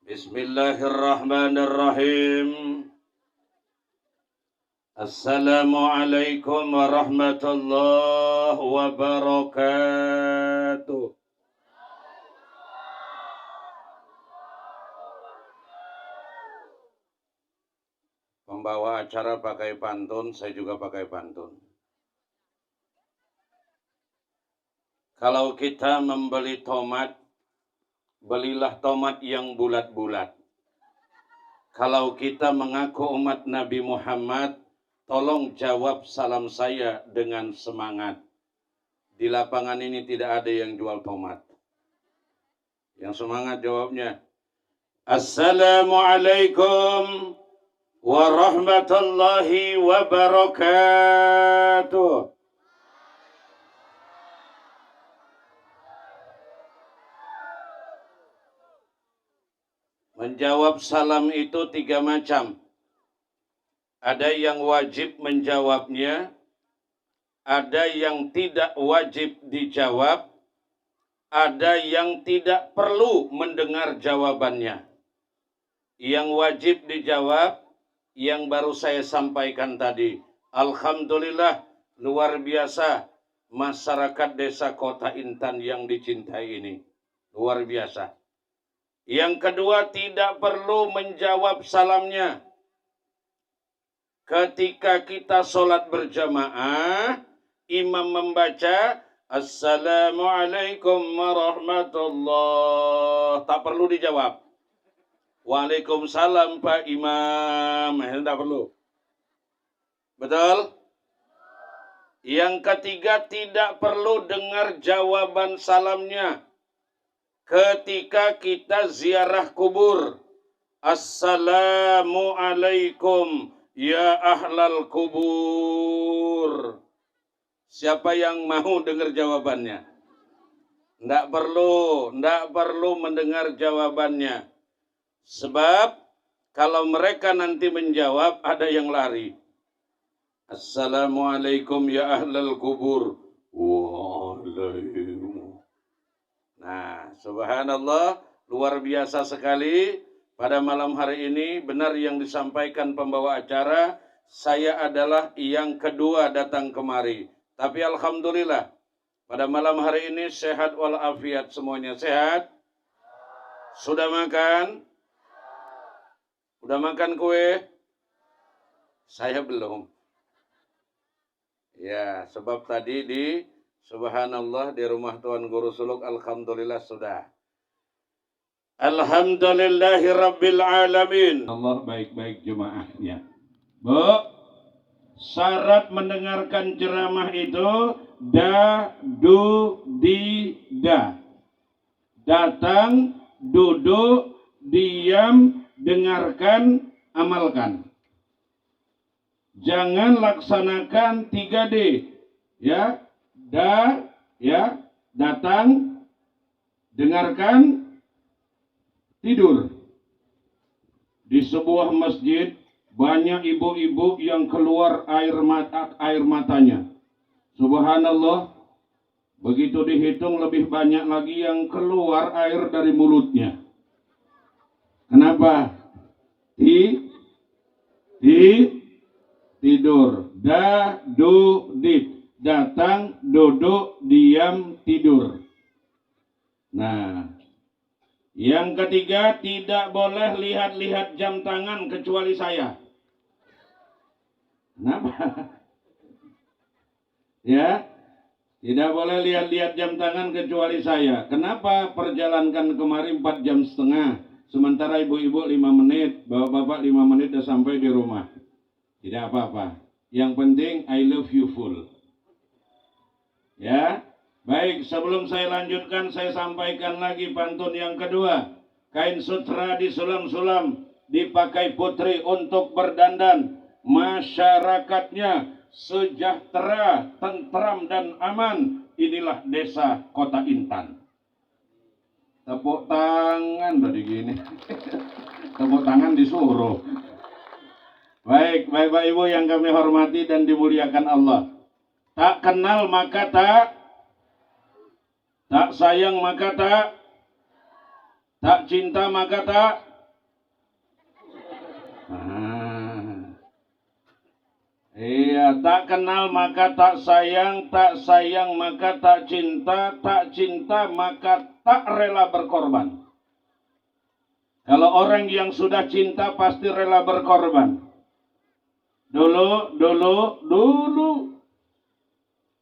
Bismillahirrahmanirrahim. Assalamualaikum warahmatullahi wabarakatuh. Pembawa acara pakai pantun, saya juga pakai pantun. Kalau kita membeli tomat, belilah tomat yang bulat-bulat. Kalau kita mengaku umat Nabi Muhammad, tolong jawab salam saya dengan semangat. Di lapangan ini tidak ada yang jual tomat. Yang semangat jawabnya, Assalamualaikum warahmatullahi wabarakatuh. Menjawab salam itu 3 macam. Ada yang wajib menjawabnya, ada yang tidak wajib dijawab, ada yang tidak perlu mendengar jawabannya. Yang wajib dijawab, yang baru saya sampaikan tadi. Alhamdulillah, luar biasa masyarakat desa Kota Intan yang dicintai ini. Luar biasa. Yang kedua, tidak perlu menjawab salamnya. Ketika kita sholat berjamaah, imam membaca Assalamualaikum warahmatullahi. Tak perlu dijawab. Waalaikumsalam Pak Imam. Tidak perlu. Betul? Yang ketiga, tidak perlu dengar jawaban salamnya. Ketika kita ziarah kubur, Assalamualaikum ya ahlal kubur. Siapa yang mau dengar jawabannya? Tidak perlu mendengar jawabannya. Sebab kalau mereka nanti menjawab, ada yang lari. Assalamualaikum ya ahlal kubur. Waalaikumsalam. Nah, subhanallah, luar biasa sekali. Pada malam hari ini, benar yang disampaikan pembawa acara, saya adalah yang kedua datang kemari. Tapi alhamdulillah, pada malam hari ini sehat walafiat semuanya. Sehat? Sudah makan? Udah makan kue? Saya belum. Ya, sebab tadi di subhanallah di rumah Tuan Guru Suluk, alhamdulillah sudah. Alhamdulillahi Rabbil Alamin. Allah baik-baik jemaahnya. Bu, syarat mendengarkan ceramah itu da, du, di, da. Datang, duduk, diam, dengarkan, amalkan. Jangan laksanakan 3D. Ya, ya, datang, dengarkan, tidur. Di sebuah masjid banyak ibu-ibu yang keluar air matanya. Subhanallah, begitu dihitung lebih banyak lagi yang keluar air dari mulutnya. Kenapa? Tidur. Da, du, di. Datang, duduk, diam, tidur. Nah, yang ketiga, tidak boleh lihat-lihat jam tangan kecuali saya. Kenapa? Ya, tidak boleh lihat-lihat jam tangan kecuali saya. Kenapa? Perjalankan kemarin 4 jam setengah. Sementara ibu-ibu 5 menit, bapak-bapak 5 menit sudah sampai di rumah. Tidak apa-apa. Yang penting I love you full. Ya, Baik, sebelum saya lanjutkan, saya sampaikan lagi pantun yang kedua. Kain sutra disulam-sulam, dipakai putri untuk berdandan. Masyarakatnya sejahtera, tentram, dan aman. Inilah desa Kota Intan. Tepuk tangan tadi gini. Tepuk tangan disuruh. Baik, Bapak Ibu yang kami hormati dan dimuliakan Allah. Tak kenal maka tak sayang maka tak cinta maka tak. Iya, tak kenal maka tak sayang maka tak cinta maka tak rela berkorban. Kalau orang yang sudah cinta pasti rela berkorban. Dulu,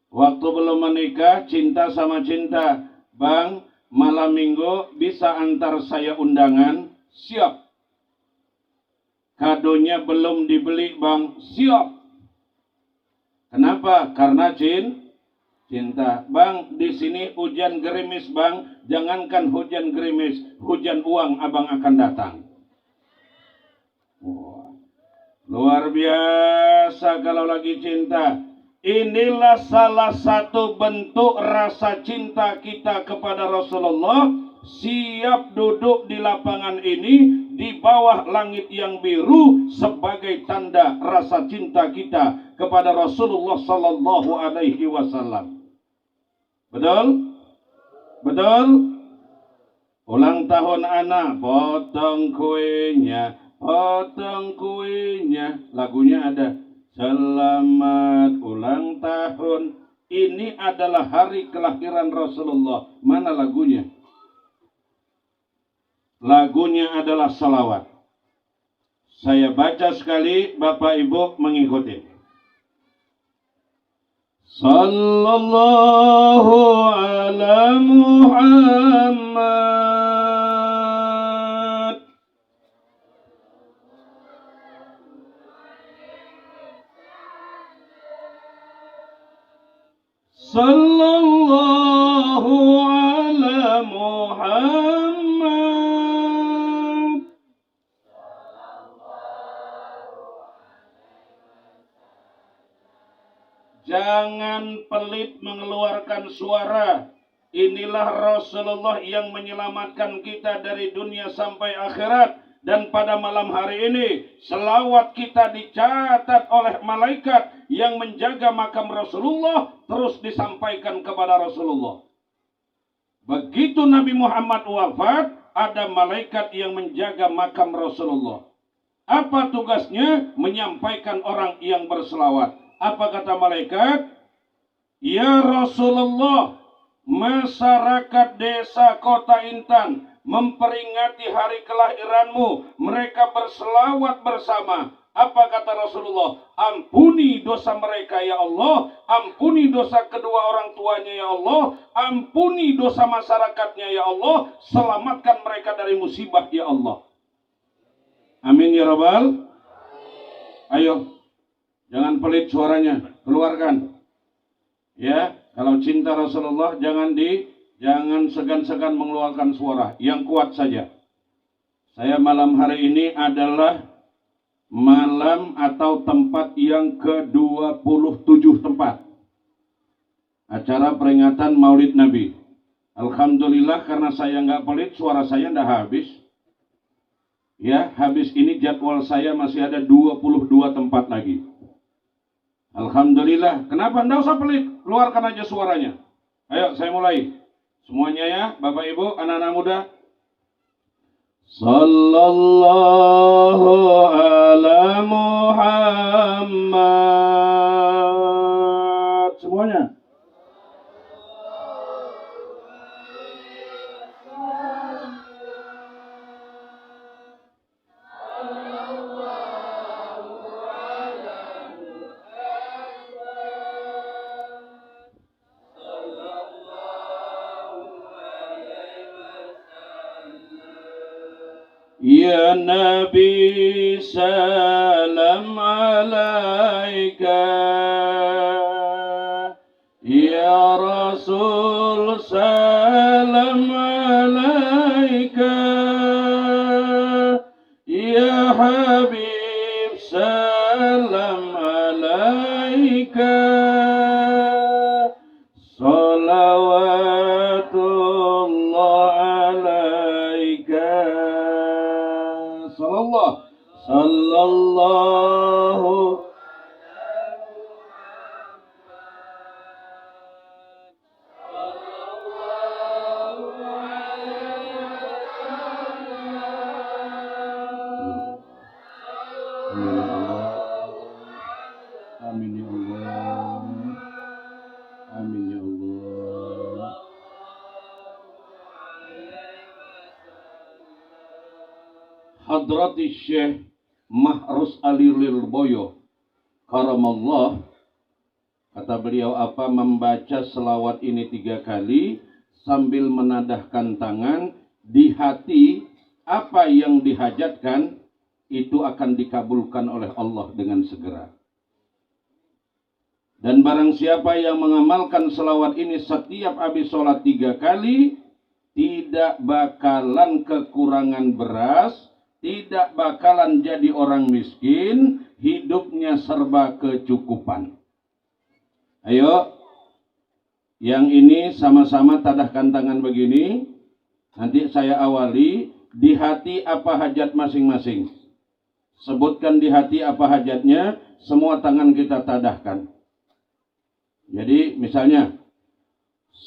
waktu belum menikah, cinta sama cinta. Bang, malam minggu bisa antar saya undangan? Siap. Kadonya belum dibeli, Bang. Siap. Kenapa? Karena cinta. Bang, di sini hujan gerimis, Bang. Jangankan hujan gerimis, hujan uang Abang akan datang. Wah, luar biasa kalau lagi cinta. Inilah salah satu bentuk rasa cinta kita kepada Rasulullah. Siap duduk di lapangan ini di bawah langit yang biru sebagai tanda rasa cinta kita kepada Rasulullah Sallallahu Alaihi Wasallam. Betul? Betul? Ulang tahun anak, potong kuenya, lagunya ada. Selamat ulang tahun. Ini adalah hari kelahiran Rasulullah. Mana lagunya? Lagunya adalah salawat. Saya baca sekali, Bapak Ibu mengikuti. Sallallahu ala Muhammad. Sallallahu ala Muhammad. Jangan pelit mengeluarkan suara. Inilah Rasulullah yang menyelamatkan kita dari dunia sampai akhirat. Dan pada malam hari ini, selawat kita dicatat oleh malaikat yang menjaga makam Rasulullah, terus disampaikan kepada Rasulullah. Begitu Nabi Muhammad wafat, ada malaikat yang menjaga makam Rasulullah. Apa tugasnya? Menyampaikan orang yang berselawat. Apa kata malaikat? Ya Rasulullah, masyarakat desa Kota Intan memperingati hari kelahiranmu. Mereka berselawat bersama. Apa kata Rasulullah? Ampuni dosa mereka ya Allah. Ampuni dosa kedua orang tuanya ya Allah. Ampuni dosa masyarakatnya ya Allah. Selamatkan mereka dari musibah ya Allah. Amin ya Rabbal. Ayo. Jangan pelit suaranya, keluarkan. Ya, kalau cinta Rasulullah jangan segan-segan mengeluarkan suara, yang kuat saja. Saya malam hari ini adalah malam atau tempat yang ke-27 tempat. Acara peringatan Maulid Nabi. Alhamdulillah karena saya nggak pelit, suara saya nggak habis. Ya, habis ini jadwal saya masih ada 22 tempat lagi. Alhamdulillah. Kenapa? Nggak usah pelit. Keluarkan aja suaranya. Ayo, saya mulai. Semuanya ya, Bapak Ibu, anak-anak muda. Sallallahu ala Muhammad. Semuanya. Ya Nabi salam alaika, Ya Rasul salawatullah alaika sallallahu amin ya Allah. Amin ya Allah. Hadrati Syekh Mahrus Ali Lirboyo karamallah, kata beliau apa, membaca selawat ini 3 kali sambil menadahkan tangan di hati, apa yang dihajatkan itu akan dikabulkan oleh Allah dengan segera. Dan barang siapa yang mengamalkan selawat ini setiap habis sholat 3 kali, tidak bakalan kekurangan beras, tidak bakalan jadi orang miskin, hidupnya serba kecukupan. Ayo, yang ini sama-sama tadahkan tangan begini. Nanti saya awali, di hati apa hajat masing-masing. Sebutkan di hati apa hajatnya, semua tangan kita tadahkan. Jadi misalnya,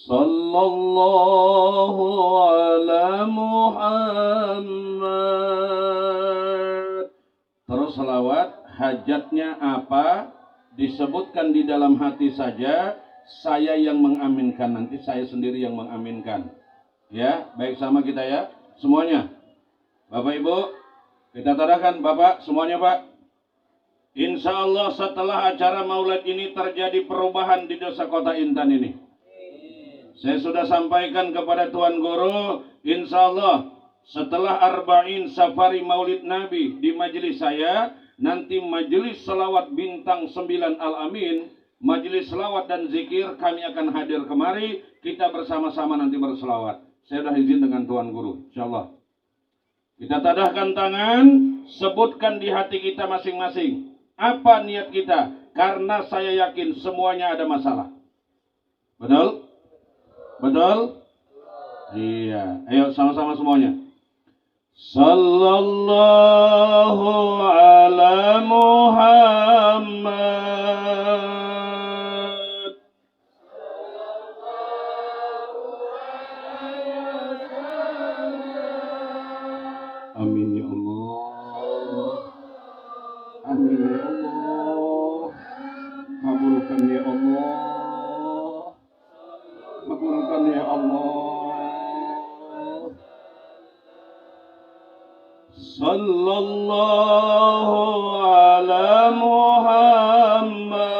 Sallallahu ala Muhammad. Terus selawat, hajatnya apa, disebutkan di dalam hati saja, saya yang mengaminkan, nanti saya sendiri yang mengaminkan. Ya, baik sama kita ya, semuanya. Bapak Ibu, kita tadahkan Bapak, semuanya Pak. Insya Allah setelah acara maulid ini terjadi perubahan di Desa Kota Intan ini. Saya sudah sampaikan kepada Tuan Guru, insya Allah setelah arba'in safari maulid Nabi di majelis saya, nanti majelis selawat bintang 9 Al-Amin, majelis selawat dan zikir kami akan hadir kemari, kita bersama-sama nanti berselawat. Saya sudah izin dengan Tuan Guru, insya Allah. Kita tadahkan tangan, sebutkan di hati kita masing-masing. Apa niat kita? Karena saya yakin semuanya ada masalah. Betul? Betul? Iya. Ayo sama-sama semuanya. Sallallahu ala Muhammad. Amin ya Allah. Amin ya Allah. Kabulkan ya Allah. Kabulkan ya Allah. Sallallahu ala Muhammad.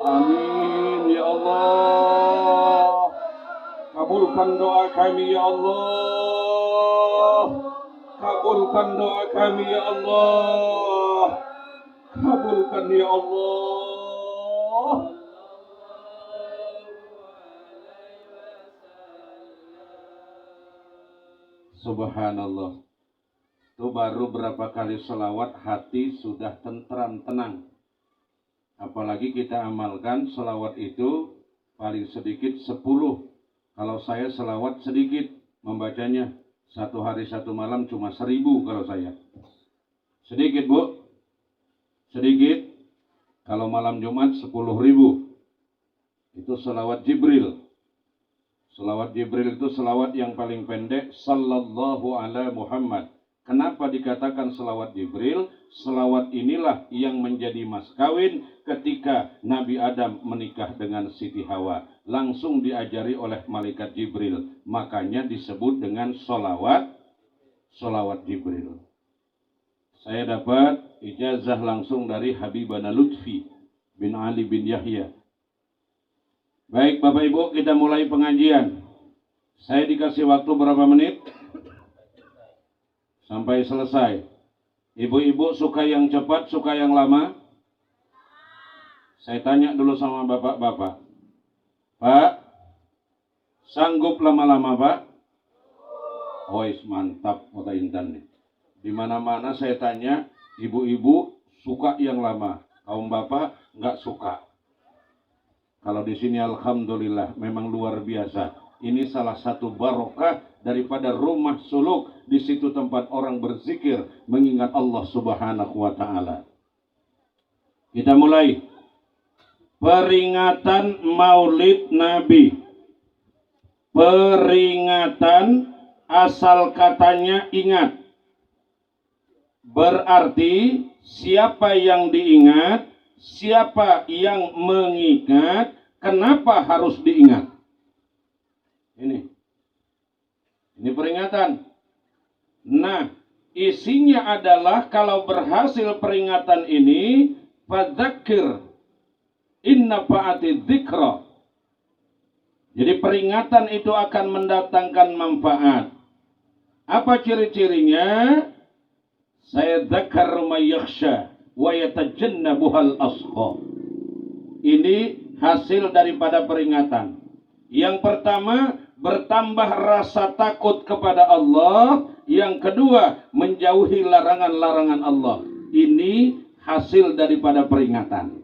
Amin ya Allah. Kabulkan doa kami ya Allah. Kabulkan doa kami ya Allah. Kabulkan ya Allah. Subhanallah. Itu baru berapa kali selawat hati sudah tentram, tenang. Apalagi kita amalkan selawat itu paling sedikit 10. Kalau saya selawat sedikit membacanya. 1 hari 1 malam cuma 1000 kalau saya. Sedikit Bu. Sedikit. Kalau malam Jumat 10.000. Itu selawat Jibril. Selawat Jibril itu selawat yang paling pendek. Sallallahu ala Muhammad. Kenapa dikatakan selawat Jibril? Selawat inilah yang menjadi mas kawin ketika Nabi Adam menikah dengan Siti Hawa. Langsung diajari oleh malaikat Jibril. Makanya disebut dengan selawat Jibril. Saya dapat ijazah langsung dari Habibana Lutfi bin Ali bin Yahya. Baik Bapak Ibu, kita mulai pengajian. Saya dikasih waktu berapa menit? Sampai selesai. Ibu-ibu suka yang cepat, suka yang lama? Saya tanya dulu sama bapak-bapak. Pak, sanggup lama-lama Pak? Ois, mantap Kota Intan nih. Di mana-mana saya tanya, ibu-ibu suka yang lama. Kaum bapak nggak suka. Kalau di sini alhamdulillah memang luar biasa. Ini salah satu barokah daripada rumah suluk. Di situ tempat orang berzikir mengingat Allah Subhanahu wa taala. Kita mulai. Peringatan Maulid Nabi. Peringatan asal katanya ingat. Berarti siapa yang diingat, siapa yang mengingat, kenapa harus diingat? Ini peringatan. Nah, isinya adalah kalau berhasil peringatan ini, fadzakir inna fa'ati dzikra. Jadi peringatan itu akan mendatangkan manfaat. Apa ciri-cirinya? Saya dzakar may yakhsha wa yatajannabuhal ashqa. Ini hasil daripada peringatan. Yang pertama, bertambah rasa takut kepada Allah. Yang kedua, menjauhi larangan-larangan Allah. Ini hasil daripada peringatan.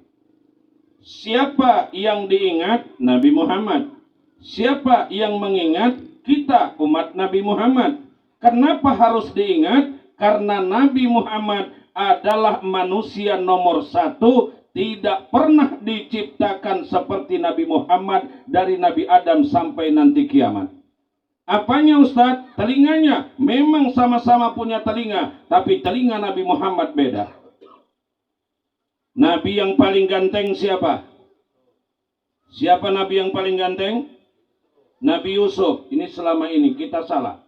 Siapa yang diingat? Nabi Muhammad. Siapa yang mengingat? Kita, umat Nabi Muhammad. Kenapa harus diingat? Karena Nabi Muhammad adalah manusia nomor 1. Tidak pernah diciptakan seperti Nabi Muhammad dari Nabi Adam sampai nanti kiamat. Apanya Ustadz? Telinganya. Memang sama-sama punya telinga. Tapi telinga Nabi Muhammad beda. Nabi yang paling ganteng siapa? Siapa Nabi yang paling ganteng? Nabi Yusuf. Ini selama ini kita salah.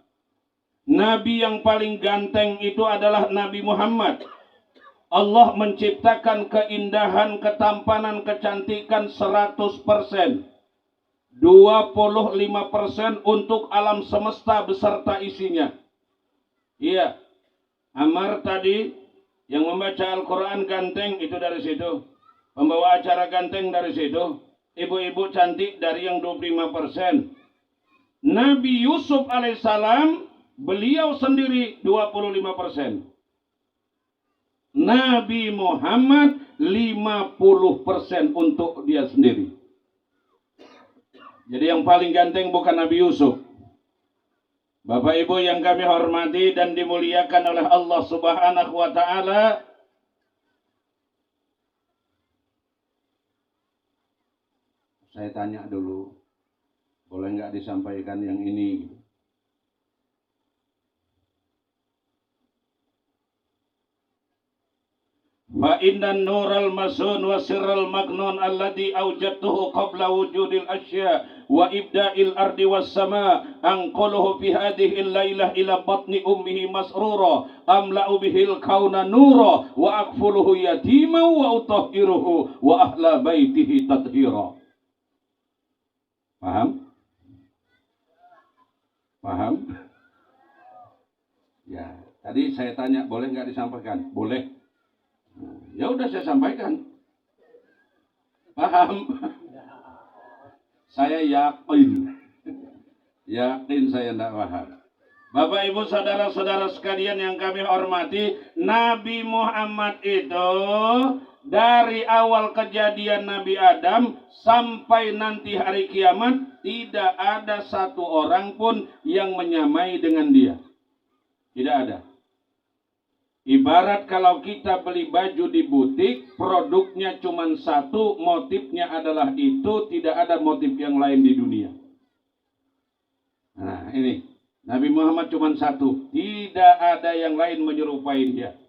Nabi yang paling ganteng itu adalah Nabi Muhammad. Allah menciptakan keindahan, ketampanan, kecantikan 100%. 25% untuk alam semesta beserta isinya. Iya. Amar tadi yang membaca Al-Quran ganteng itu dari situ. Pembawa acara ganteng dari situ. Ibu-ibu cantik dari yang 25%. Nabi Yusuf alaihissalam beliau sendiri 25%. Nabi Muhammad 50% untuk dia sendiri. Jadi yang paling ganteng bukan Nabi Yusuf. Bapak Ibu yang kami hormati dan dimuliakan oleh Allah Subhanahu wa taala. Saya tanya dulu, boleh nggak disampaikan yang ini? Fa innan nural masun wa sirral magnun alladhi awjadtuhu qabla wujudil asya wa ibda'il ardi was sama anquluhu fi hadhihi al-lailah ila batni ummihi masrura amla'u bihil kauna nura wa akfuluhu yatima wa utahhiruhu wa ahla baitihi tathira. Paham? Paham? Ya, tadi saya tanya boleh nggak disampaikan? Boleh. Ya udah saya sampaikan. Paham? Saya yakin. Yakin saya tidak paham. Bapak Ibu saudara-saudara sekalian yang kami hormati, Nabi Muhammad itu dari awal kejadian Nabi Adam sampai nanti hari kiamat tidak ada satu orang pun yang menyamai dengan dia. Tidak ada. Ibarat kalau kita beli baju di butik, produknya cuma satu, motifnya adalah itu, tidak ada motif yang lain di dunia. Nah ini, Nabi Muhammad cuma satu, tidak ada yang lain menyerupai dia.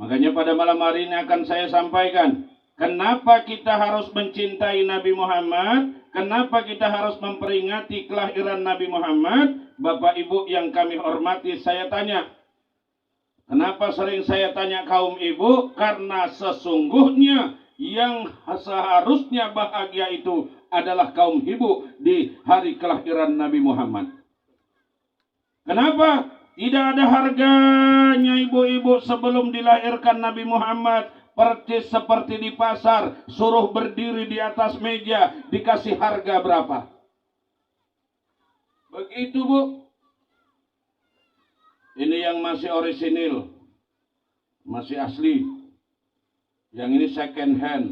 Makanya pada malam hari ini akan saya sampaikan, kenapa kita harus mencintai Nabi Muhammad, kenapa kita harus memperingati kelahiran Nabi Muhammad. Bapak Ibu yang kami hormati, saya tanya, kenapa sering saya tanya kaum ibu? Karena sesungguhnya yang seharusnya bahagia itu adalah kaum ibu di hari kelahiran Nabi Muhammad. Kenapa? Tidak ada harganya ibu-ibu sebelum dilahirkan Nabi Muhammad. Persis seperti di pasar, suruh berdiri di atas meja, dikasih harga berapa? Begitu Bu. Ini yang masih orisinil, masih asli. Yang ini second hand.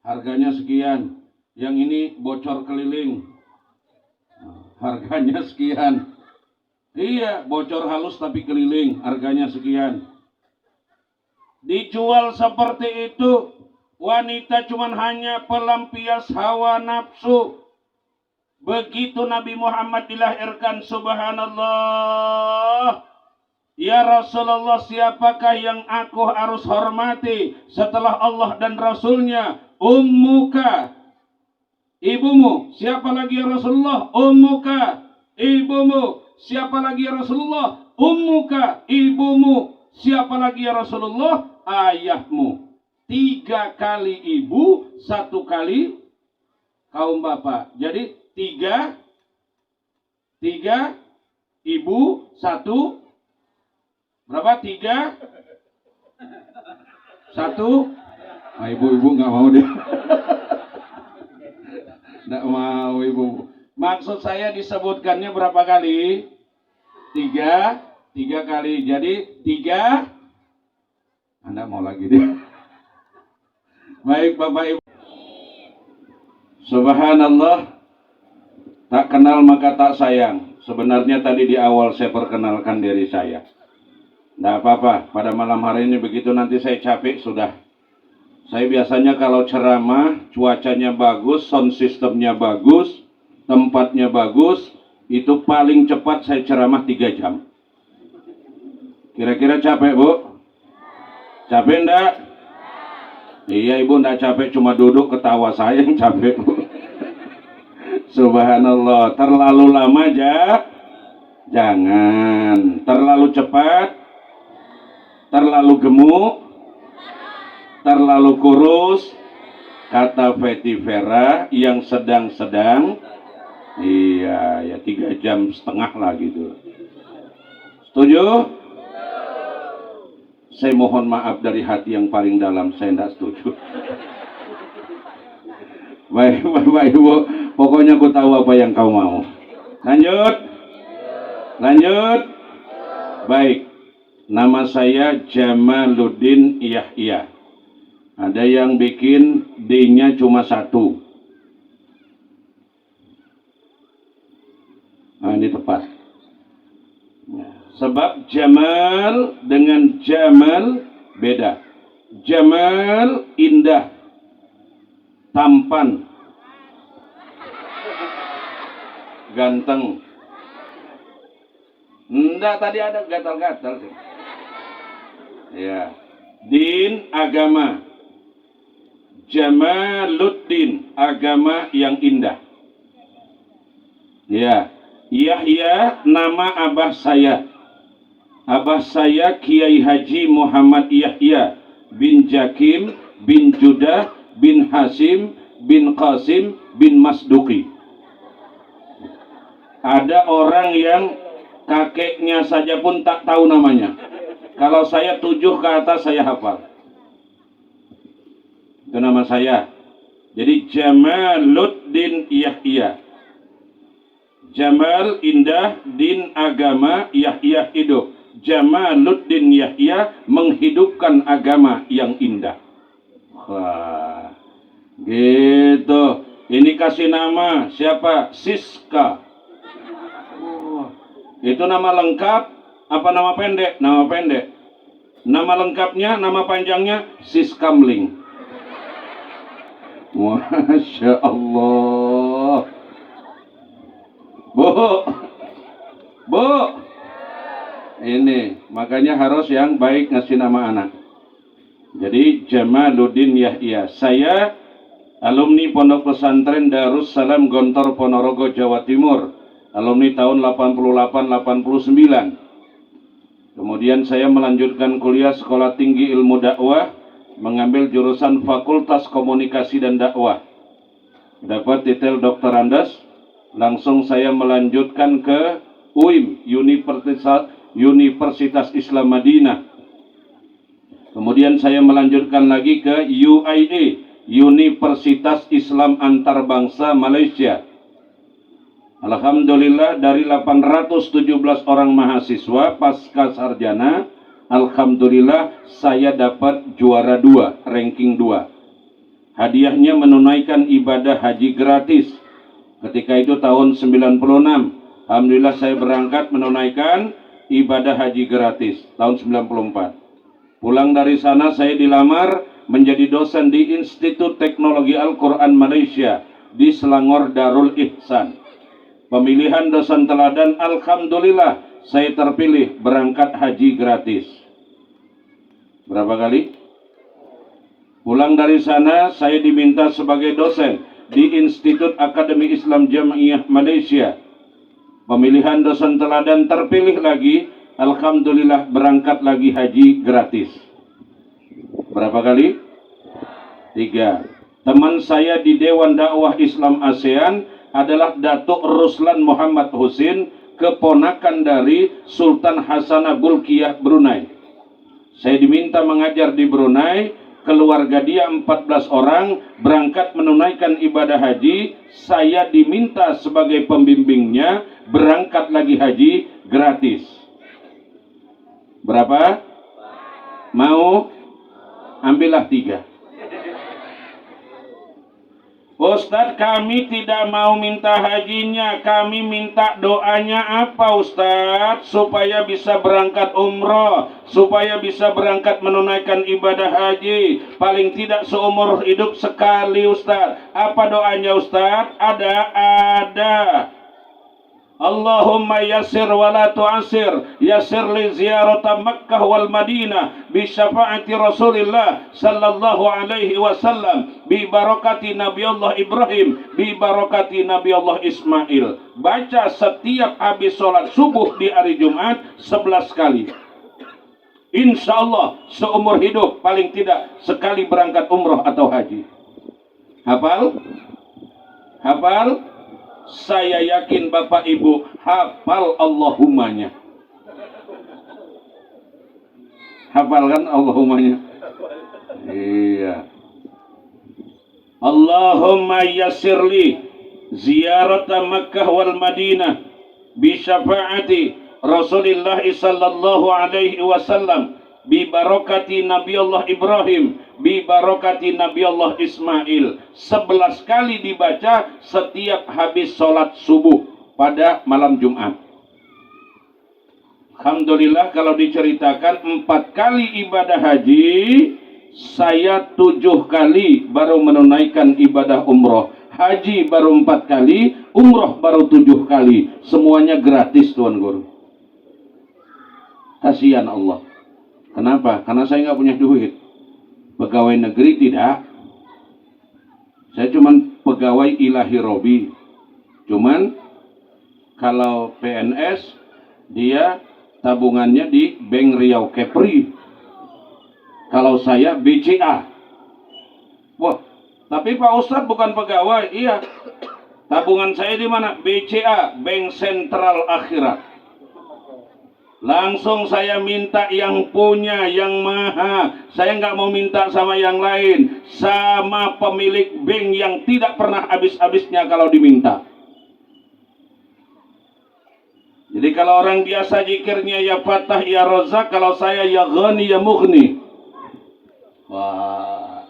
harganya sekian. Yang ini bocor keliling, harganya sekian. Iya, bocor halus tapi keliling, harganya sekian. Dijual seperti itu. Wanita cuman hanya pelampias hawa nafsu. Begitu Nabi Muhammad dilahirkan, subhanallah. Ya Rasulullah, siapakah yang aku harus hormati setelah Allah dan Rasulnya? Ummuka, ibumu. Siapa lagi ya Rasulullah? Ummuka, ibumu. Siapa lagi ya Rasulullah? Ummuka, ibumu. Siapa lagi ya Rasulullah? Ayahmu. 3 kali ibu, 1 kali kaum bapak. Jadi 3 ibu, 1 berapa? 3 1. Nah, ibu-ibu nggak mau deh. Nggak mau ibu. Maksud saya disebutkannya berapa kali? 3 kali. Jadi 3. Anda mau lagi deh. Baik Bapak Ibu. Subhanallah. Tak kenal maka tak sayang. Sebenarnya tadi di awal saya perkenalkan diri saya. Nggak apa-apa. Pada malam hari ini begitu nanti saya capek sudah. Saya biasanya kalau ceramah, cuacanya bagus, sound systemnya bagus, tempatnya bagus, itu paling cepat saya ceramah 3 jam. Kira-kira capek, Bu? Capek enggak? Iya, Ibu enggak capek, cuma duduk ketawa saya yang capek, Bu. Subhanallah, terlalu lama jangan, terlalu cepat, terlalu gemuk, terlalu kurus, kata Fetty Vera, yang sedang-sedang. Iya, ya 3,5 jam lah gitu. Setuju? Saya mohon maaf dari hati yang paling dalam, saya tidak setuju. Baik, Bapak Ibu, pokoknya aku tahu apa yang kau mau. Lanjut. Baik, nama saya Jamaluddin Yahya. Ada yang bikin D-nya cuma 1. Nah, ini tepat. Sebab Jamal dengan Jamal beda. Jamal indah, tampan, ganteng. Enggak, tadi ada gatal-gatal sih. Ya. Din, agama. Jamaluddin, agama yang indah. Ya. Yahya, nama abah saya. Abah saya Kiai Haji Muhammad Yahya bin Jakim bin Judah bin Hasim bin Qasim bin Masduki. Ada orang yang kakeknya saja pun tak tahu namanya. Kalau saya 7 ke atas saya hafal. Itu nama saya. Jadi Jamaluddin Yahya. Jamal indah, din agama, Yahya hidup. Jamaluddin Yahya menghidupkan agama yang indah. Wah, gitu. Ini kasih nama siapa? Siska. Oh, itu nama lengkap apa nama pendek? Nama pendek. Nama lengkapnya, nama panjangnya Siskamling. Masya Allah. Bu, ini makanya harus yang baik ngasih nama anak. Jadi Jamaluddin Yahya. Saya alumni Pondok Pesantren Darussalam Gontor Ponorogo Jawa Timur. Alumni tahun 88-89. Kemudian saya melanjutkan kuliah Sekolah Tinggi Ilmu Dakwah, mengambil jurusan Fakultas Komunikasi dan Dakwah. Dapat titel Dr. Andes. Langsung saya melanjutkan ke UIM, Universitas Islam Madinah. Kemudian saya melanjutkan lagi ke UIA, Universitas Islam Antarbangsa Malaysia. Alhamdulillah dari 817 orang mahasiswa pasca sarjana, alhamdulillah saya dapat juara 2, ranking 2. Hadiahnya menunaikan ibadah haji gratis. Ketika itu tahun 96. Alhamdulillah saya berangkat menunaikan ibadah haji gratis tahun 94. Pulang dari sana saya dilamar menjadi dosen di Institut Teknologi Al-Quran Malaysia di Selangor Darul Ihsan. Pemilihan dosen teladan, alhamdulillah saya terpilih berangkat haji gratis. Berapa kali? Pulang dari sana, saya diminta sebagai dosen di Institut Akademi Islam Jamiah Malaysia. Pemilihan dosen teladan terpilih lagi, alhamdulillah berangkat lagi haji gratis. Berapa kali? 3. Teman saya di Dewan Dakwah Islam ASEAN adalah Datuk Ruslan Muhammad Husin, keponakan dari Sultan Hasanah Bolkiah Brunei. Saya diminta mengajar di Brunei. Keluarga dia 14 orang berangkat menunaikan ibadah haji. Saya diminta sebagai pembimbingnya berangkat lagi haji gratis. Berapa? Mau? Ambillah 3. Ustadz, kami tidak mau minta hajinya, kami minta doanya apa Ustadz? Supaya bisa berangkat umroh, supaya bisa berangkat menunaikan ibadah haji. Paling tidak seumur hidup sekali Ustadz. Apa doanya Ustadz? Ada. Allahumma yassir wa la tu'assir, yassir li ziyarata Makkah wal Madinah bi syafaati Rasulillah sallallahu alaihi wasallam, bi barakati Nabi Allah Ibrahim, bi barakati Nabi Allah Ismail. Baca setiap habis sholat subuh di hari Jumat 11 kali. Insya Allah seumur hidup paling tidak sekali berangkat umroh atau haji. Hafal? Hafal? Saya yakin Bapak Ibu hafal Allahumanya. Hafal kan Allahumanya? Iya. Allahumma yassirli ziyarata Makkah wal Madinah bi syafaati Rasulillah sallallahu alaihi wasallam, bi barakati Nabi Allah Ibrahim, bi barakati Nabi Allah Ismail. 11 kali dibaca setiap habis sholat subuh pada malam Jumat. Alhamdulillah kalau diceritakan 4 kali ibadah haji, saya 7 kali baru menunaikan ibadah umroh. Haji baru 4 kali, umroh baru 7 kali. Semuanya gratis Tuan Guru. Kasihan Allah. Kenapa? Karena saya nggak punya duit. Pegawai negeri tidak. Saya cuman pegawai ilahi robi. Cuman kalau PNS dia tabungannya di Bank Riau Kepri. Kalau saya BCA. Wah, tapi Pak Ustadz bukan pegawai. Iya. Tabungan saya di mana? BCA, Bank Sentral Akhirat. Langsung saya minta yang punya, yang maha. Saya nggak mau minta sama yang lain, sama pemilik bank yang tidak pernah habis-habisnya kalau diminta. Jadi kalau orang biasa zikirnya ya Fatah ya Razak, kalau saya ya Ghani ya Mughni. Wah,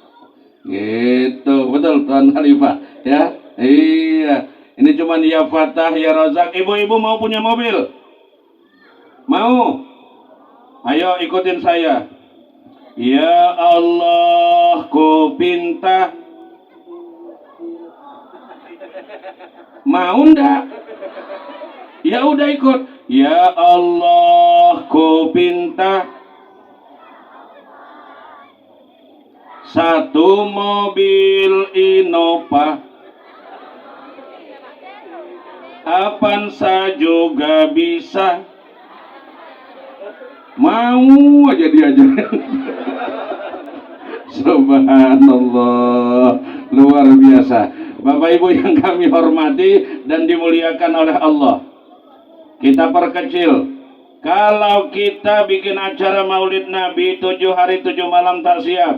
gitu betul Tuan Khalifah ya. Iya, ini cuman ya Fatah ya Razak. Ibu-ibu mau punya mobil? Mau? Ayo ikutin saya. Ya Allah, ku pinta. Mau ndak? Ya udah ikut. Ya Allah, ku pinta 1 mobil Innova, Avanza juga bisa. Mau aja diajarin. Subhanallah, luar biasa. Bapak Ibu yang kami hormati dan dimuliakan oleh Allah, kita perkecil. Kalau kita bikin acara Maulid Nabi 7 hari 7 malam tak siap,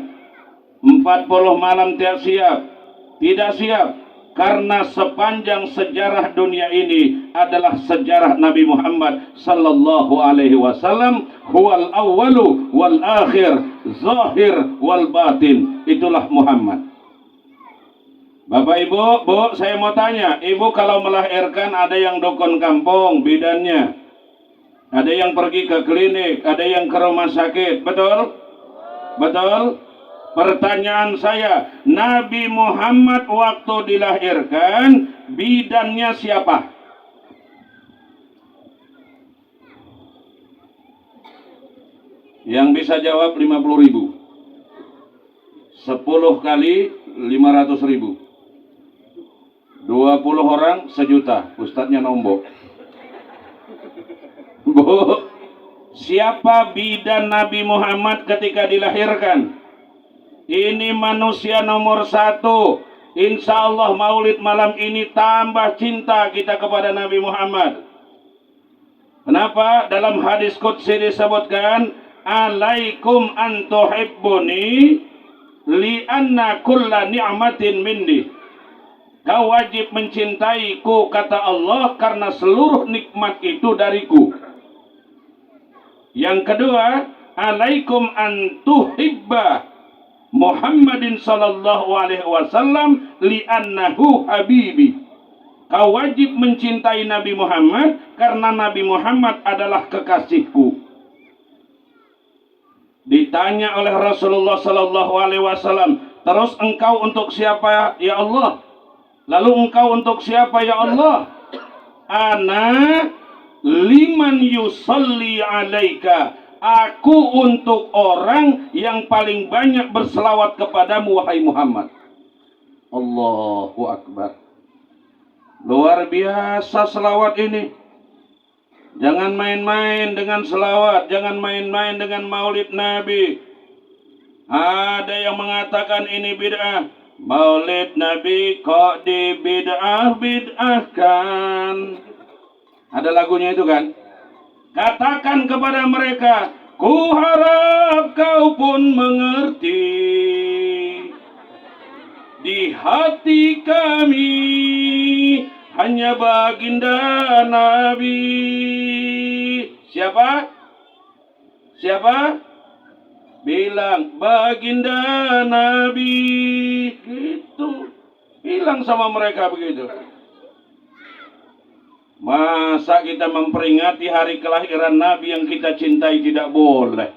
40 malam tak siap, tidak siap. Karena sepanjang sejarah dunia ini adalah sejarah Nabi Muhammad sallallahu alaihi wasallam, huwal awwalu wal akhir, zahir wal batin. Itulah Muhammad. Bapak Ibu, Bu, saya mau tanya, Ibu kalau melahirkan ada yang dukun kampung, bidannya, ada yang pergi ke klinik, ada yang ke rumah sakit, betul? Betul? Pertanyaan saya, Nabi Muhammad waktu dilahirkan, bidannya siapa? Yang bisa jawab 50.000. 10 kali 500.000. 20 orang 1 juta. Ustadznya nombok. Bu, siapa bidan Nabi Muhammad ketika dilahirkan? Ini manusia nomor 1. Insya Allah maulid malam ini tambah cinta kita kepada Nabi Muhammad. Kenapa? Dalam hadis qudsi disebutkan, alaikum an tuhibbuni li'anna kulla ni'matin minni. Kau wajib mencintaiku, kata Allah, karena seluruh nikmat itu dariku. Yang kedua, alaikum an tuhibba Muhammadin sallallahu alaihi wasallam li'annahu habibi. Kau wajib mencintai Nabi Muhammad karena Nabi Muhammad adalah kekasihku. Ditanya oleh Rasulullah sallallahu alaihi wasallam, terus engkau untuk siapa ya Allah? Lalu engkau untuk siapa ya Allah? Ana liman yusalli alaika. Aku untuk orang yang paling banyak berselawat kepadamu wahai Muhammad. Allahu Akbar. Luar biasa selawat ini. Jangan main-main dengan selawat, jangan main-main dengan maulid Nabi. Ada yang mengatakan ini bid'ah. Maulid Nabi kok dibid'ah-bid'ahkan. Ada lagunya itu kan? Katakan kepada mereka, ku harap kau pun mengerti. Di hati kami hanya baginda Nabi. Siapa? Siapa? Bilang baginda Nabi. Gitu. Bilang sama mereka begitu. Masa kita memperingati hari kelahiran Nabi yang kita cintai tidak boleh?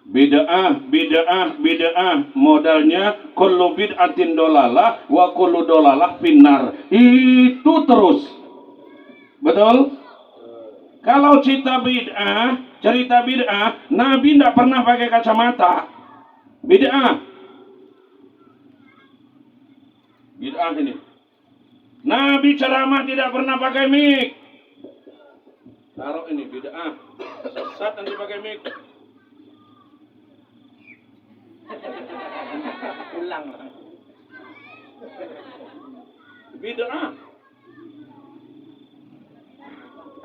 Bid'ah, bid'ah, bid'ah. Modalnya kullu bid'atin dolalah wa kullu dolalah finnar. Itu terus. Betul? Kalau cerita bid'ah, Nabi tidak pernah pakai kacamata. Bid'ah. Bid'ah ini. Nabi ceramah tidak pernah pakai mic. Taruh ini bid'ah. Sesat nanti pakai mic. Ulang. Bid'ah.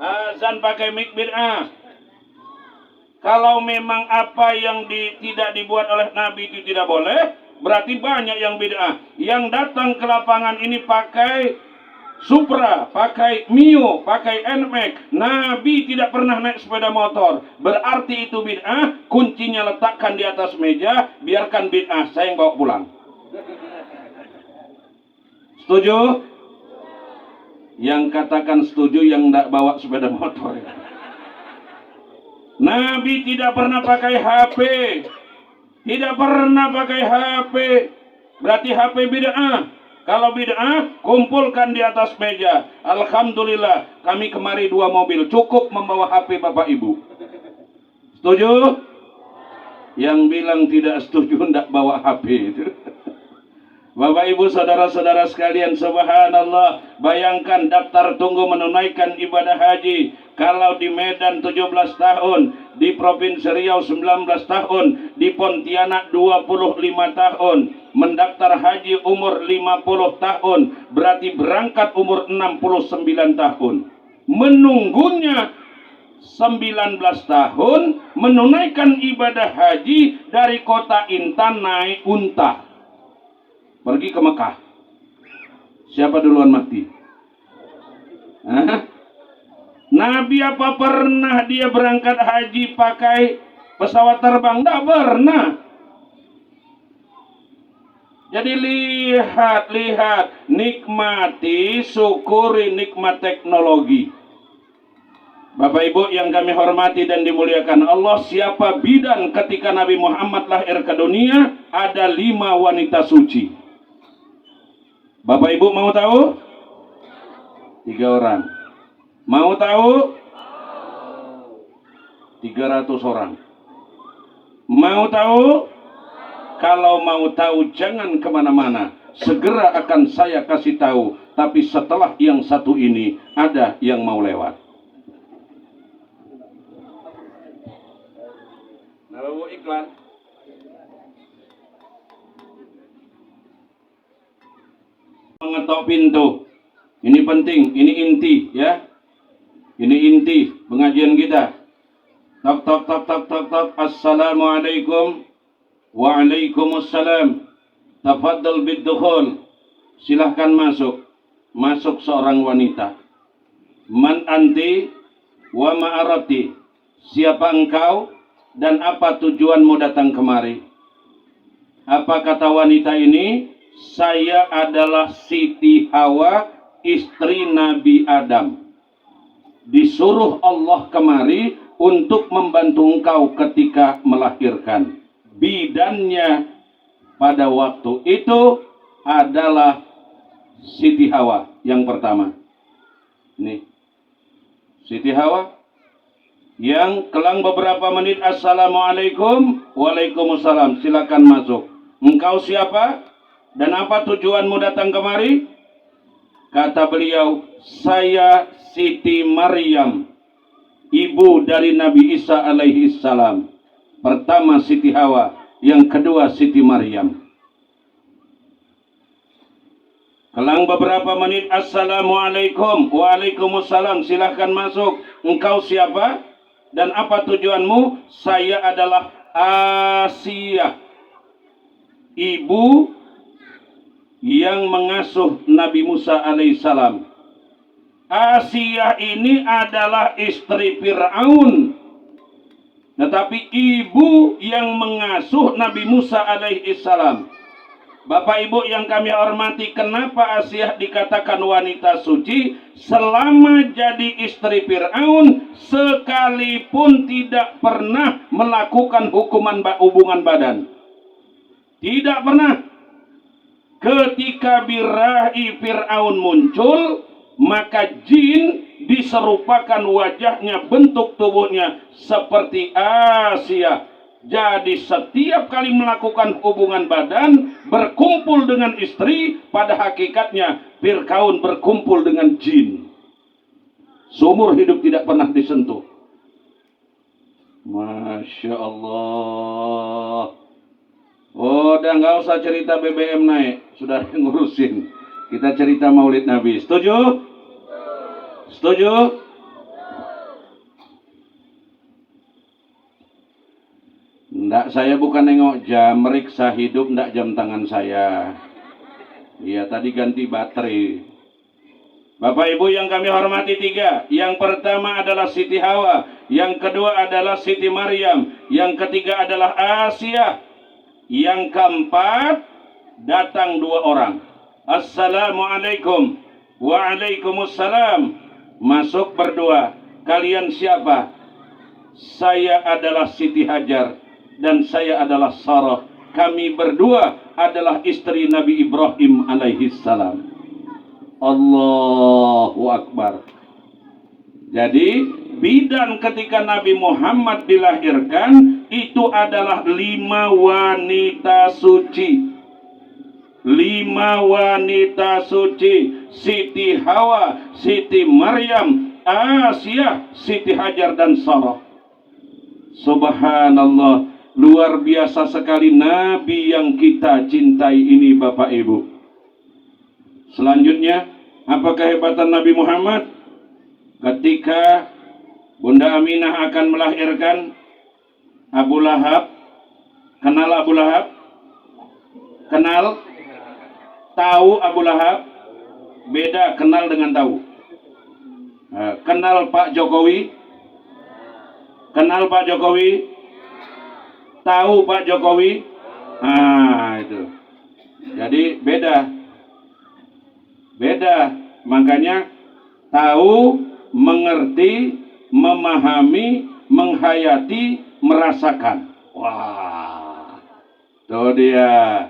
Azan pakai mic bid'ah. Kalau memang apa yang tidak dibuat oleh Nabi itu tidak boleh, berarti banyak yang bid'ah. Yang datang ke lapangan ini pakai Supra, pakai Mio, pakai NMAX. Nabi tidak pernah naik sepeda motor. Berarti itu bid'ah. Kuncinya letakkan di atas meja. Biarkan bid'ah. Saya yang bawa pulang. Setuju? Yang katakan setuju yang tidak bawa sepeda motor. Nabi tidak pernah pakai HP. Tidak pernah pakai HP. Berarti HP bid'ah. Kalau bid'ah, kumpulkan di atas meja. Alhamdulillah, kami kemari 2 mobil. Cukup membawa HP Bapak Ibu. Setuju? Yang bilang tidak setuju, tidak bawa HP itu. Bapak Ibu saudara-saudara sekalian, subhanallah, bayangkan daftar tunggu menunaikan ibadah haji. Kalau di Medan 17 tahun, di Provinsi Riau 19 tahun, di Pontianak 25 tahun, mendaftar haji umur 50 tahun, berarti berangkat umur 69 tahun. Menunggunya 19 tahun, menunaikan ibadah haji dari kota Intan naik unta. Pergi ke Mekah. Siapa duluan mati? Hah? Nabi apa pernah dia berangkat haji pakai pesawat terbang? Tidak pernah. Jadi lihat, nikmati, syukuri nikmat teknologi. Bapak Ibu yang kami hormati dan dimuliakan Allah, siapa bidan ketika Nabi Muhammad lahir ke dunia? Ada 5 wanita suci. Bapak Ibu mau tahu? 3 orang. Mau tahu? 300 orang. Mau tahu? Kalau mau tahu jangan kemana-mana. Segera akan saya kasih tahu. Tapi setelah yang satu ini ada yang mau lewat. Lalu iklan. Mengetok pintu. Ini penting, ini inti ya. Ini inti pengajian kita. Tok tok tok tok tok tok. Assalamualaikum. Waalaikumsalam. Tafadhal bidukhul. Silahkan masuk. Masuk seorang wanita. Man anti wa ma'arati. Siapa engkau dan apa tujuanmu datang kemari? Apa kata wanita ini? Saya adalah Siti Hawa, istri Nabi Adam. Disuruh Allah kemari untuk membantu engkau ketika melahirkan. Bidannya pada waktu itu adalah Siti Hawa yang pertama. Nih, Siti Hawa yang kelang beberapa menit. Assalamualaikum. Waalaikumsalam. Silakan masuk. Engkau siapa? Dan apa tujuanmu datang kemari? Kata beliau, saya Siti Maryam, ibu dari Nabi Isa alaihi salam. Pertama Siti Hawa, yang kedua Siti Maryam. Kelang beberapa menit. Assalamualaikum. Waalaikumsalam. Silahkan masuk. Engkau siapa? Dan apa tujuanmu? Saya adalah Asia, ibu yang mengasuh Nabi Musa alaihissalam. Asia ini adalah istri Fir'aun, tetapi ibu yang mengasuh Nabi Musa alaihissalam. Bapak Ibu yang kami hormati, kenapa Asia dikatakan wanita suci? Selama jadi istri Fir'aun, sekalipun tidak pernah melakukan hubungan badan. Tidak pernah. Ketika birahi Fir'aun muncul, maka jin diserupakan wajahnya, bentuk tubuhnya seperti Asia. Jadi setiap kali melakukan hubungan badan, berkumpul dengan istri, pada hakikatnya Fir'aun berkumpul dengan jin. Seumur hidup tidak pernah disentuh. Masya Allah. Oh, udah nggak usah cerita BBM naik, sudah ngurusin. Kita cerita Maulid Nabi. Setuju? Setuju? Nggak, saya bukan nengok jam, meriksa hidup, nggak jam tangan saya. Iya, tadi ganti baterai. Bapak Ibu yang kami hormati, 3. Yang pertama adalah Siti Hawa, yang kedua adalah Siti Maryam, yang ketiga adalah Asia, yang keempat datang 2 orang. Assalamualaikum. Waalaikumsalam. Masuk berdua. Kalian siapa? Saya adalah Siti Hajar dan saya adalah Sarah. Kami berdua adalah istri Nabi Ibrahim alaihi salam. Allahu Akbar. Jadi bidan ketika Nabi Muhammad dilahirkan itu adalah 5 wanita suci. 5 wanita suci. Siti Hawa, Siti Maryam, Asia, Siti Hajar dan Sarah. Subhanallah. Luar biasa sekali Nabi yang kita cintai ini, Bapak Ibu. Selanjutnya, apa kehebatan Nabi Muhammad? Ketika Bunda Aminah akan melahirkan Abu Lahab. Kenal Abu Lahab? Kenal? Tahu Abu Lahab? Beda kenal dengan tahu. Kenal Pak Jokowi? Kenal Pak Jokowi? Tahu Pak Jokowi? Itu. Jadi beda. Makanya tahu, mengerti, memahami, menghayati, merasakan. Wah, tuh dia.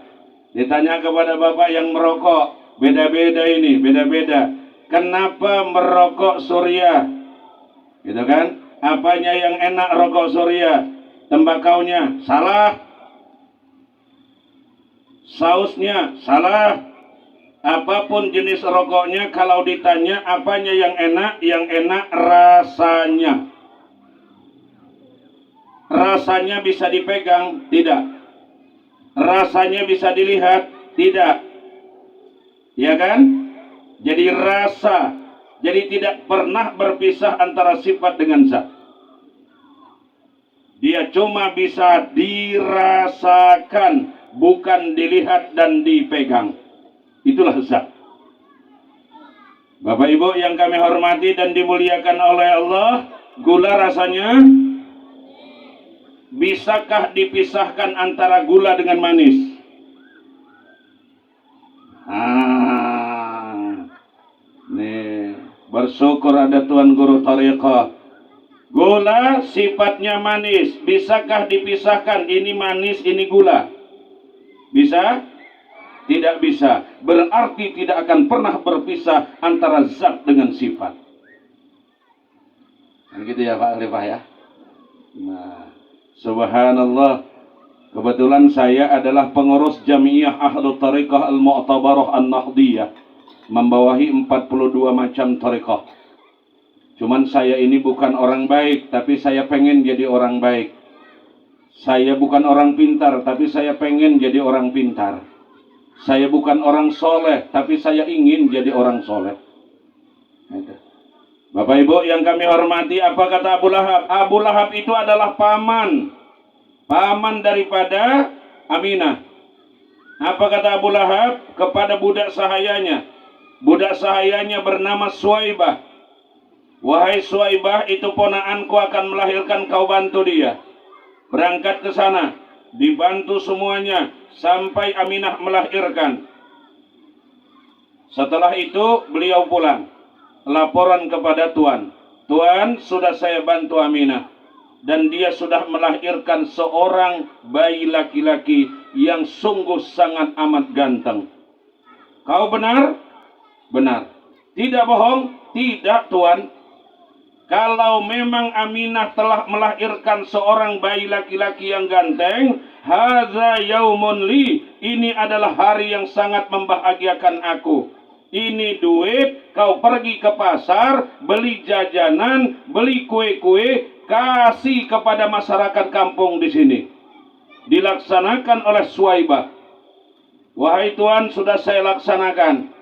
Ditanya kepada bapak yang merokok, beda-beda ini, beda-beda. Kenapa merokok Surya? Gitu kan? Apanya yang enak rokok Surya? Tembakaunya salah, sausnya salah. Apapun jenis rokoknya, kalau ditanya apanya yang enak rasanya. Rasanya bisa dipegang? Tidak. Rasanya bisa dilihat? Tidak. Ya kan? Jadi rasa. Jadi tidak pernah berpisah antara sifat dengan zat. Dia cuma bisa dirasakan, bukan dilihat dan dipegang. Itulah zat. Bapak Ibu yang kami hormati dan dimuliakan oleh Allah, gula rasanya, bisakah dipisahkan antara gula dengan manis? Nih, bersyukur ada Tuan Guru Thariqah. Gula sifatnya manis, bisakah dipisahkan ini manis, ini gula? Bisa? Tidak bisa. Berarti tidak akan pernah berpisah antara zat dengan sifat. Kan gitu ya Pak Khalifah ya. Nah, subhanallah. Kebetulan saya adalah pengurus Jamiah Ahlul Thariqah Al-Mu'tabarah An-Nahdiyah, membawahi 42 macam thariqah. Cuman saya ini bukan orang baik, tapi saya pengen jadi orang baik. Saya bukan orang pintar, tapi saya pengen jadi orang pintar. Saya bukan orang soleh, tapi saya ingin jadi orang soleh. Bapak Ibu yang kami hormati, apa kata Abu Lahab? Abu Lahab itu adalah paman daripada Aminah. Apa kata Abu Lahab kepada budak sahayanya? Budak sahayanya bernama Suwaibah. Wahai Suwaibah, itu ponaanku akan melahirkan, kau bantu dia. Berangkat ke sana, dibantu semuanya sampai Aminah melahirkan. Setelah itu beliau pulang, laporan kepada Tuan. Tuan, sudah saya bantu Aminah dan dia sudah melahirkan seorang bayi laki-laki yang sungguh sangat amat ganteng. Kau benar? Benar. Tidak bohong? Tidak, Tuan. Kalau memang Aminah telah melahirkan seorang bayi laki-laki yang ganteng, hadza yaumun li, ini adalah hari yang sangat membahagiakan aku. Ini duit, kau pergi ke pasar, beli jajanan, beli kue-kue, kasih kepada masyarakat kampung di sini. Dilaksanakan oleh Suwaibah. Wahai Tuan, sudah saya laksanakan.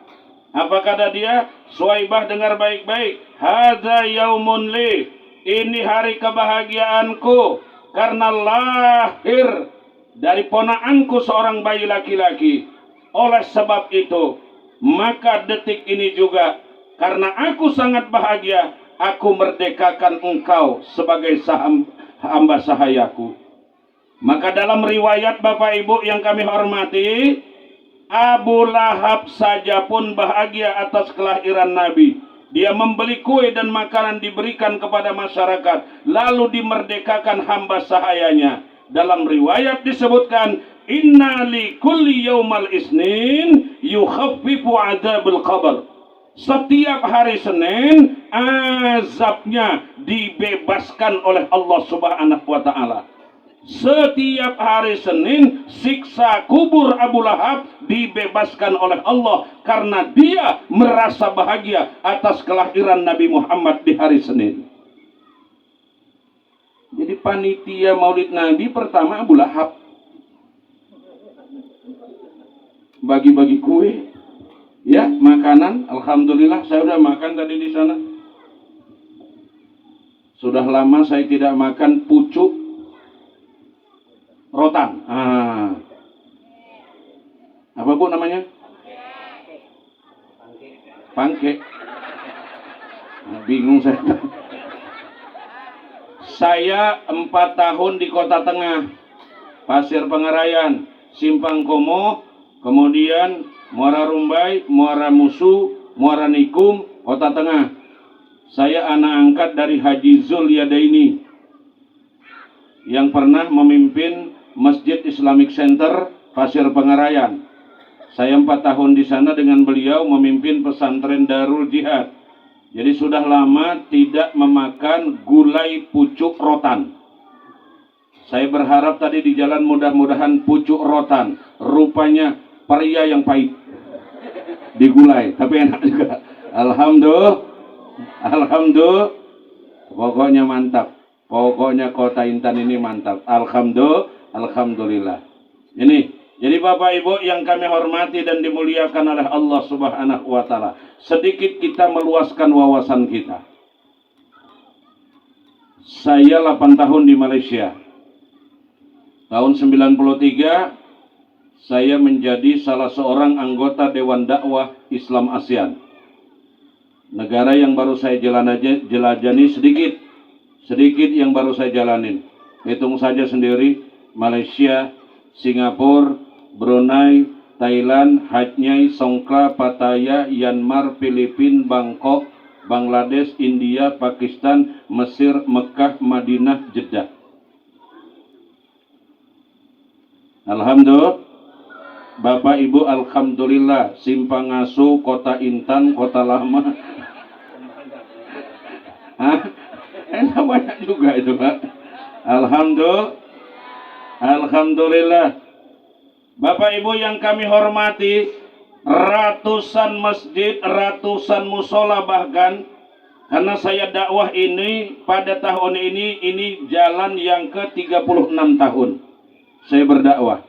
Apa kata dia? Suwaibah, dengar baik-baik. Hadza yaumun li, ini hari kebahagiaanku karena lahir dari ponaanku seorang bayi laki-laki. Oleh sebab itu, maka detik ini juga karena aku sangat bahagia, aku merdekakan engkau sebagai hamba sahayaku. Maka dalam riwayat Bapak Ibu yang kami hormati, Abu Lahab saja pun bahagia atas kelahiran Nabi. Dia membeli kue dan makanan diberikan kepada masyarakat, lalu dimerdekakan hamba sahayanya. Dalam riwayat disebutkan, inna li kulli yaumal isnin yukhaffifu adzabul qabr. Setiap hari Senin azabnya dibebaskan oleh Allah Subhanahu wa taala. Setiap hari Senin siksa kubur Abu Lahab dibebaskan oleh Allah karena dia merasa bahagia atas kelahiran Nabi Muhammad di hari Senin. Jadi panitia Maulid Nabi pertama Abu Lahab bagi-bagi kue, ya, makanan. Alhamdulillah saya sudah makan tadi di sana. Sudah lama saya tidak makan pucuk rotan. Apa Bu namanya? Pankek. Bingung saya. Saya 4 tahun di Kota Tengah, Pasir Pengarayan, Simpang Komo, kemudian Muara Rumbai, Muara Musu, Muara Nikum, Kota Tengah. Saya anak angkat dari Haji Zul Yadaini yang pernah memimpin Masjid Islamic Center Pasir Pengarayan. Saya 4 tahun di sana dengan beliau memimpin pesantren Darul Jihad. Jadi sudah lama tidak memakan gulai pucuk rotan. Saya berharap tadi di jalan mudah-mudahan pucuk rotan. Rupanya pria yang pahit. Digulai, tapi enak juga. Alhamdulillah. Alhamdulillah. Pokoknya mantap. Pokoknya Kota Intan ini mantap. Alhamdulillah. Alhamdulillah. Ini, jadi Bapak Ibu yang kami hormati dan dimuliakan oleh Allah Subhanahu wa taala. Sedikit kita meluaskan wawasan kita. Saya 8 tahun di Malaysia. Tahun 93 saya menjadi salah seorang anggota Dewan Dakwah Islam ASEAN. Negara yang baru saya jelajahi sedikit yang baru saya jalanin. Hitung saja sendiri, Malaysia, Singapura, Brunei, Thailand, Hatnyai, Songkla, Pattaya, Myanmar, Filipina, Bangkok, Bangladesh, India, Pakistan, Mesir, Mekah, Madinah, Jeddah. Alhamdulillah. Bapak Ibu, alhamdulillah. Simpang Asu, Kota Intan, Kota Lama. Enak banyak juga itu, Pak. Alhamdulillah. Alhamdulillah. Bapak Ibu yang kami hormati, ratusan masjid, ratusan musola bahkan, karena saya dakwah ini pada tahun ini jalan yang ke-36 tahun saya berdakwah.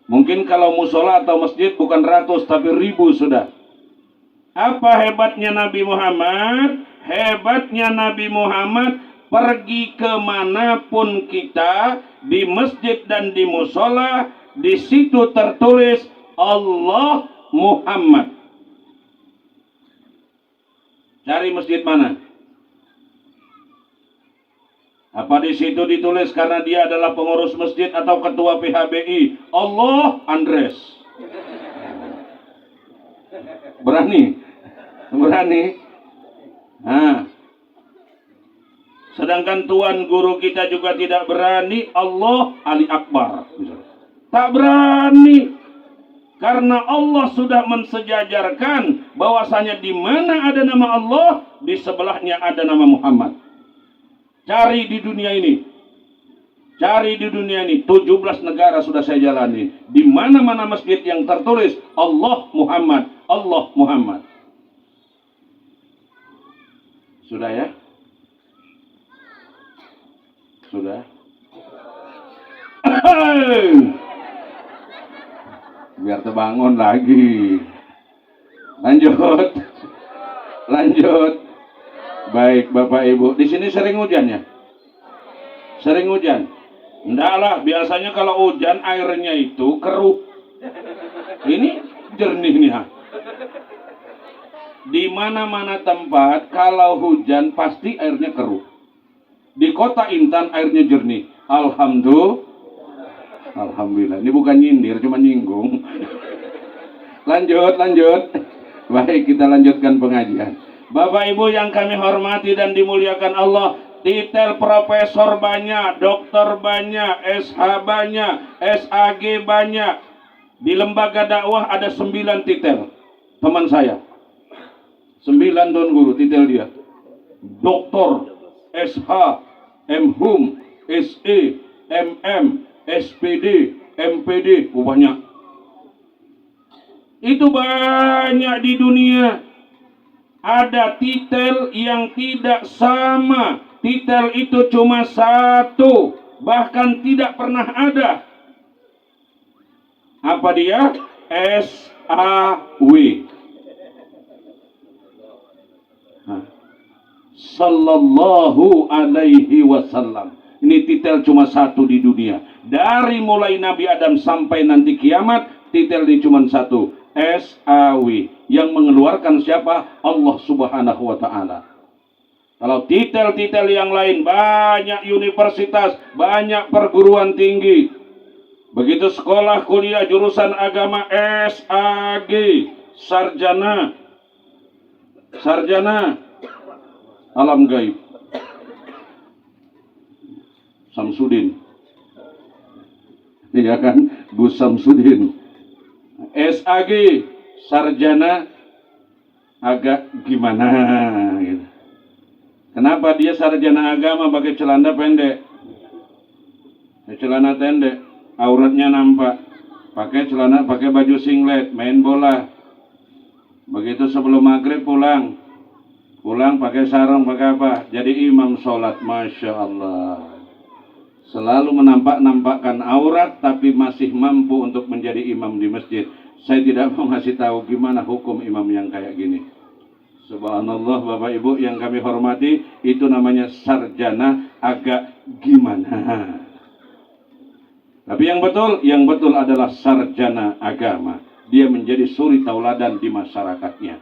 Mungkin kalau musola atau masjid bukan ratus tapi ribu sudah. Apa hebatnya Nabi Muhammad? Hebatnya Nabi Muhammad pergi kemanapun kita, di masjid dan di musola, di situ tertulis Allah Muhammad. Cari masjid mana? Apa di situ ditulis karena dia adalah pengurus masjid atau ketua PHBI? Allah Andres. Berani? Nah, sedangkan tuan guru kita juga tidak berani. Allah Ali Akbar. Tak berani. Karena Allah sudah mensejajarkan bahwasanya di mana ada nama Allah, di sebelahnya ada nama Muhammad. Cari di dunia ini. 17 negara sudah saya jalani. Di mana-mana masjid yang tertulis Allah Muhammad, Allah Muhammad. Sudah ya? Sudah? Biar terbangun lagi. Lanjut. Baik Bapak Ibu, di sini sering hujan ya? Sering hujan? Enggak lah, biasanya kalau hujan airnya itu keruh. Ini jernih nih. Di mana-mana tempat kalau hujan pasti airnya keruh. Di Kota Intan airnya jernih. Alhamdulillah. Ini bukan nyindir, cuma nyinggung. Lanjut. Baik, kita lanjutkan pengajian. Bapak Ibu yang kami hormati dan dimuliakan Allah, titel profesor banyak, dokter banyak, SH banyak, SAG banyak. Di lembaga dakwah ada 9 titel. Teman saya 9 tuan guru titel dia. Doktor, SH, MHum, SE, MM, SPD, MPD, banyak. Itu banyak di dunia. Ada titel yang tidak sama. Titel itu cuma satu, bahkan tidak pernah ada. Apa dia? SAW. Sallallahu alaihi wasallam. Ini titel cuma satu di dunia. Dari mulai Nabi Adam sampai nanti kiamat, titel ini cuma satu. SAW. Yang mengeluarkan siapa? Allah Subhanahu wa ta'ala. Kalau titel-titel yang lain, banyak universitas, banyak perguruan tinggi. Begitu sekolah kuliah jurusan agama SAG, sarjana alam gaib. Samsudin. Iya kan? Gus Samsudin. SAG, sarjana agak gimana gitu. Kenapa dia sarjana agama pakai celana pendek? Celana pendek, auratnya nampak. Pakai celana, pakai baju singlet, main bola. Begitu sebelum maghrib pulang pakai sarung, pakai apa? Jadi imam sholat, masya Allah. Selalu menampakkan aurat, tapi masih mampu untuk menjadi imam di masjid. Saya tidak mau ngasih tahu gimana hukum imam yang kayak gini. Subhanallah, Bapak Ibu yang kami hormati, itu namanya sarjana agak gimana. Tapi yang betul adalah sarjana agama. Dia menjadi suri tauladan di masyarakatnya.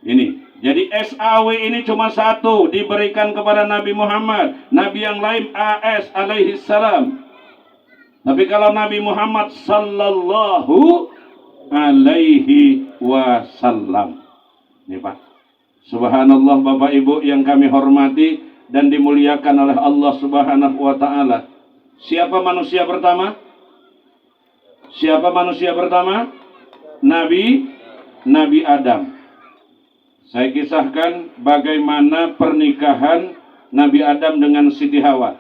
Ini, jadi SAW ini cuma satu, diberikan kepada Nabi Muhammad. Nabi yang lain AS alaihi salam. Tapi kalau Nabi Muhammad sallallahu alaihi wasallam. Ini Pak. Subhanallah Bapak Ibu yang kami hormati dan dimuliakan oleh Allah Subhanahu wa taala. Siapa manusia pertama? Nabi Adam. Saya kisahkan bagaimana pernikahan Nabi Adam dengan Siti Hawa.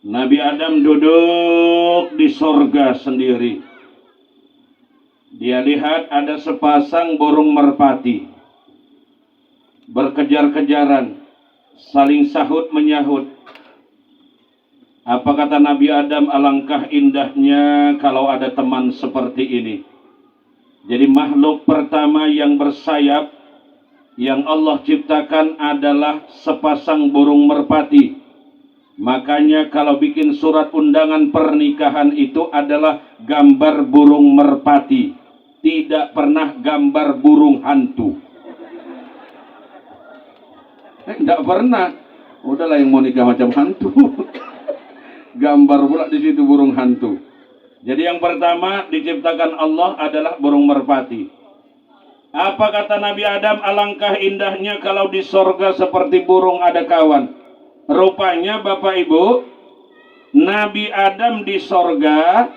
Nabi Adam duduk di sorga sendiri. Dia lihat ada sepasang burung merpati berkejar-kejaran, saling sahut menyahut. Apa kata Nabi Adam? Alangkah indahnya kalau ada teman seperti ini. Jadi makhluk pertama yang bersayap yang Allah ciptakan adalah sepasang burung merpati. Makanya kalau bikin surat undangan pernikahan itu adalah gambar burung merpati, tidak pernah gambar burung hantu. Tidak pernah. Udahlah yang mau nikah macam hantu. Gambar pula di situ burung hantu. Jadi yang pertama diciptakan Allah adalah burung merpati. Apa kata Nabi Adam? Alangkah indahnya kalau di sorga seperti burung ada kawan. Rupanya Bapak Ibu, Nabi Adam di sorga,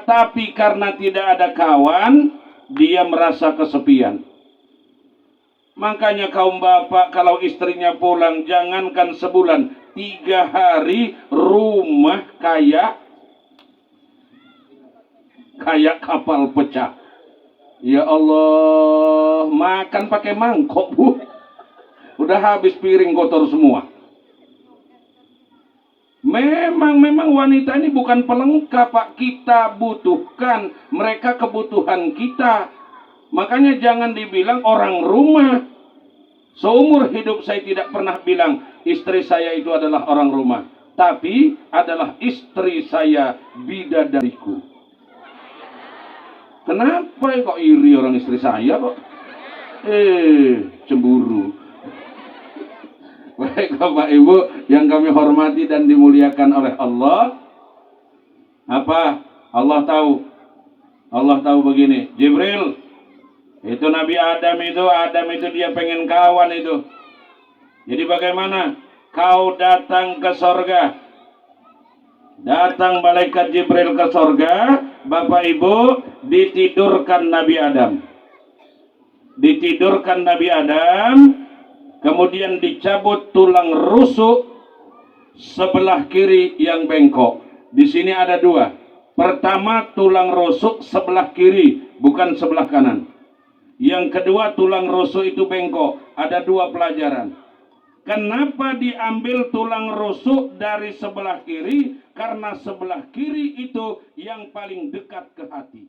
tapi karena tidak ada kawan, dia merasa kesepian. Makanya kaum bapak kalau istrinya pulang, jangankan sebulan, 3 hari rumah kayak kapal pecah. Ya Allah, makan pakai mangkok Bu. Udah habis piring kotor semua. Memang wanita ini bukan pelengkap Pak. Kita butuhkan, mereka kebutuhan kita. Makanya jangan dibilang orang rumah. Seumur hidup saya tidak pernah bilang istri saya itu adalah orang rumah. Tapi adalah istri saya bidadariku. Kenapa kok iri orang istri saya kok? Cemburu. Baik Bapak Ibu yang kami hormati dan dimuliakan oleh Allah. Apa? Allah tahu begini. Jibril, itu Nabi Adam itu dia pengen kawan itu. Jadi bagaimana? Kau datang ke sorga. Datang malaikat Jibril ke sorga. Bapak Ibu, ditidurkan Nabi Adam. Kemudian dicabut tulang rusuk sebelah kiri yang bengkok. Di sini ada 2. Pertama, tulang rusuk sebelah kiri, bukan sebelah kanan. Yang kedua, tulang rusuk itu bengkok. Ada 2 pelajaran. Kenapa diambil tulang rusuk dari sebelah kiri? Karena sebelah kiri itu yang paling dekat ke hati.